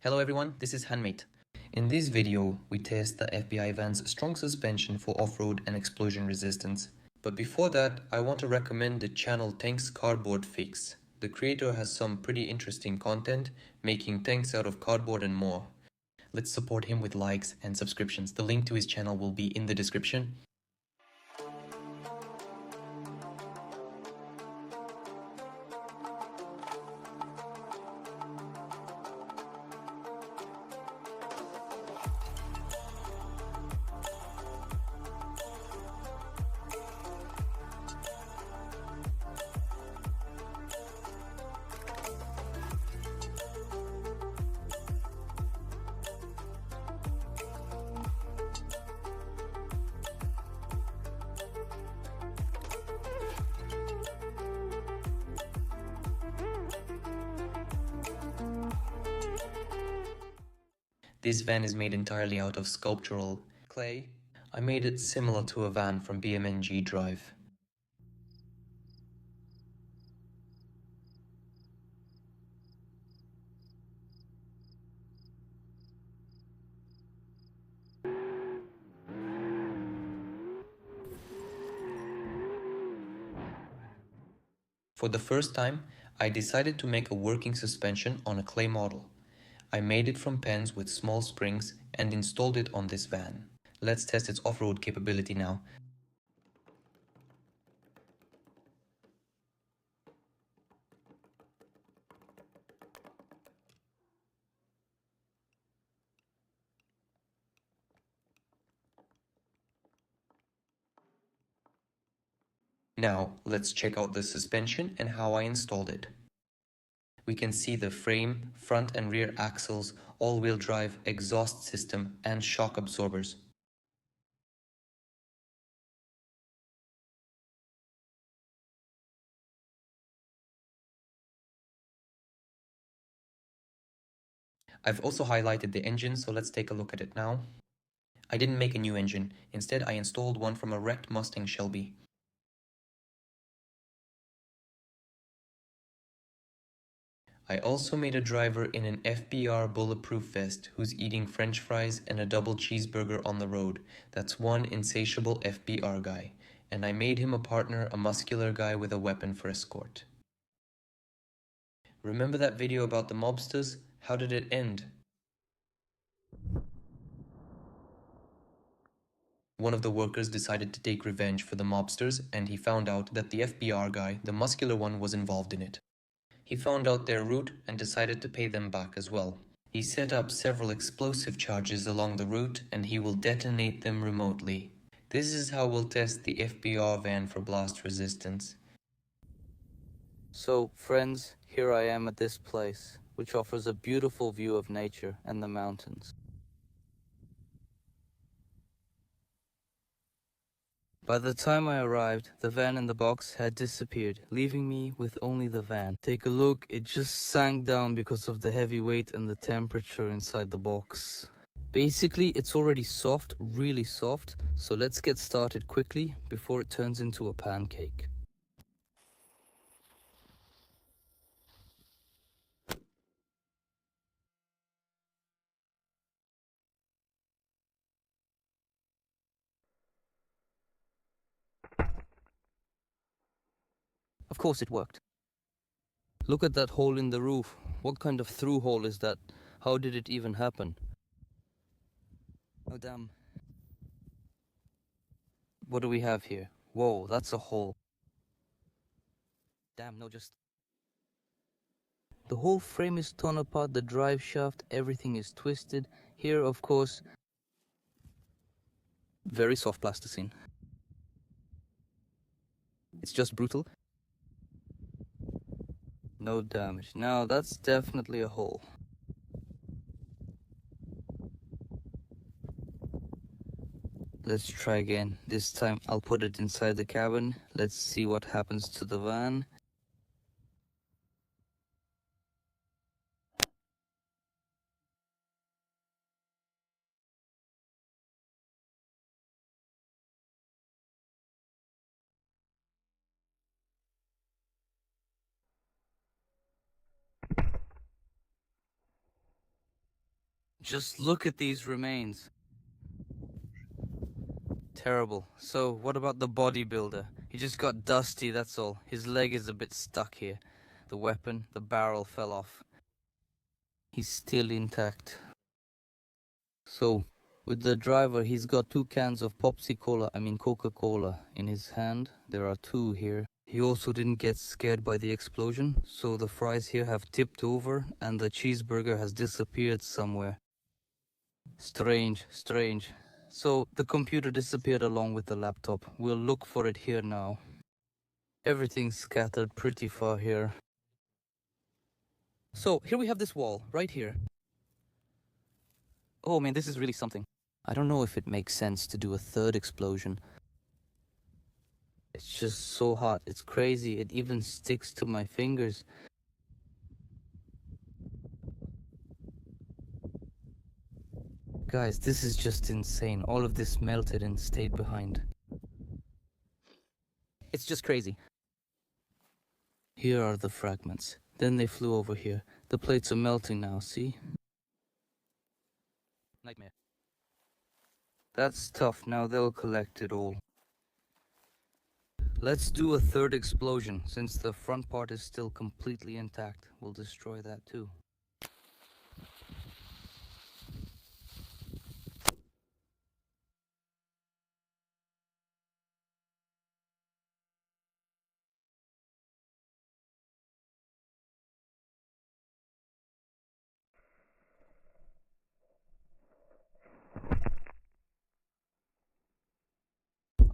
Hello everyone, this is Handmate. In this video, we test the FBI van's strong suspension for off-road and explosion resistance. But before that, I want to recommend the channel Tanks Cardboard Fix. The creator has some pretty interesting content, making tanks out of cardboard and more. Let's support him with likes and subscriptions. The link to his channel will be in the description. This van is made entirely out of sculptural clay. I made it similar to a van from BMNG Drive. For the first time, I decided to make a working suspension on a clay model. I made it from pens with small springs and installed it on this van. Let's test its off-road capability now. Now, let's check out the suspension and how I installed it. We can see the frame, front and rear axles, all-wheel drive, exhaust system, and shock absorbers. I've also highlighted the engine, so let's take a look at it now. I didn't make a new engine. Instead, I installed one from a wrecked Mustang Shelby. I also made a driver in an FBR bulletproof vest who's eating french fries and a double cheeseburger on the road. That's one insatiable FBR guy. And I made him a partner, a muscular guy with a weapon for escort. Remember that video about the mobsters? How did it end? One of the workers decided to take revenge for the mobsters, and he found out that the FBR guy, the muscular one, was involved in it. He found out their route and decided to pay them back as well. He set up several explosive charges along the route and he will detonate them remotely. This is how we'll test the FBR van for blast resistance. So, friends, here I am at this place, which offers a beautiful view of nature and the mountains. By the time I arrived, the van in the box had disappeared, leaving me with only the van. Take a look, it just sank down because of the heavy weight and the temperature inside the box. Basically, it's already soft, really soft, so let's get started quickly before it turns into a pancake. Of course it worked. Look at that hole in the roof. What kind of through hole is that? How did it even happen? Oh damn. What do we have here? Whoa, that's a hole. Damn, no, just... The whole frame is torn apart, the drive shaft, everything is twisted. Here, of course, very soft plasticine. It's just brutal. No damage. Now, that's definitely a hole. Let's try again. This time I'll put it inside the cabin. Let's see what happens to the van. Just look at these remains. Terrible. So, what about the bodybuilder? He just got dusty, that's all. His leg is a bit stuck here. The weapon, the barrel fell off. He's still intact. So, with the driver, he's got 2 cans of Coca-Cola in his hand. There are 2 here. He also didn't get scared by the explosion, so the fries here have tipped over and the cheeseburger has disappeared somewhere. Strange, strange. So, the computer disappeared along with the laptop. We'll look for it here now. Everything's scattered pretty far here. So, here we have this wall, right here. Oh man, this is really something. I don't know if it makes sense to do a 3rd explosion. It's just so hot, it's crazy, it even sticks to my fingers. Guys, this is just insane. All of this melted and stayed behind. It's just crazy. Here are the fragments. Then they flew over here. The plates are melting now, see? Nightmare. That's tough, now they'll collect it all. Let's do a 3rd explosion. Since the front part is still completely intact, we'll destroy that too.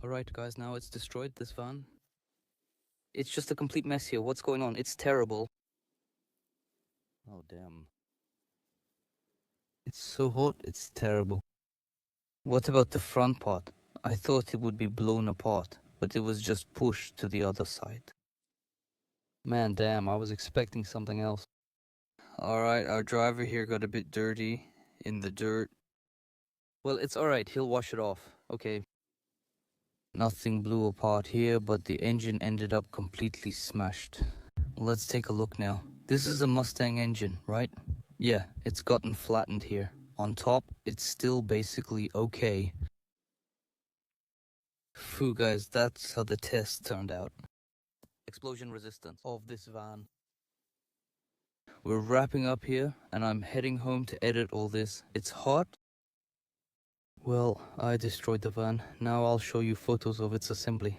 Alright guys, now it's destroyed, this van. It's just a complete mess here. What's going on? It's terrible. Oh damn. It's so hot, it's terrible. What about the front part? I thought it would be blown apart, but it was just pushed to the other side. Man damn, I was expecting something else. Alright, our driver here got a bit dirty in the dirt. Well, it's alright, he'll wash it off. Okay. Nothing blew apart here, but the engine ended up completely smashed. Let's take a look now. This is a Mustang engine, right? Yeah, it's gotten flattened here. On top, it's still basically okay. Phew guys, that's how the test turned out. Explosion resistance of this van. We're wrapping up here, and I'm heading home to edit all this. It's hot. Well, I destroyed the van. Now I'll show you photos of its assembly.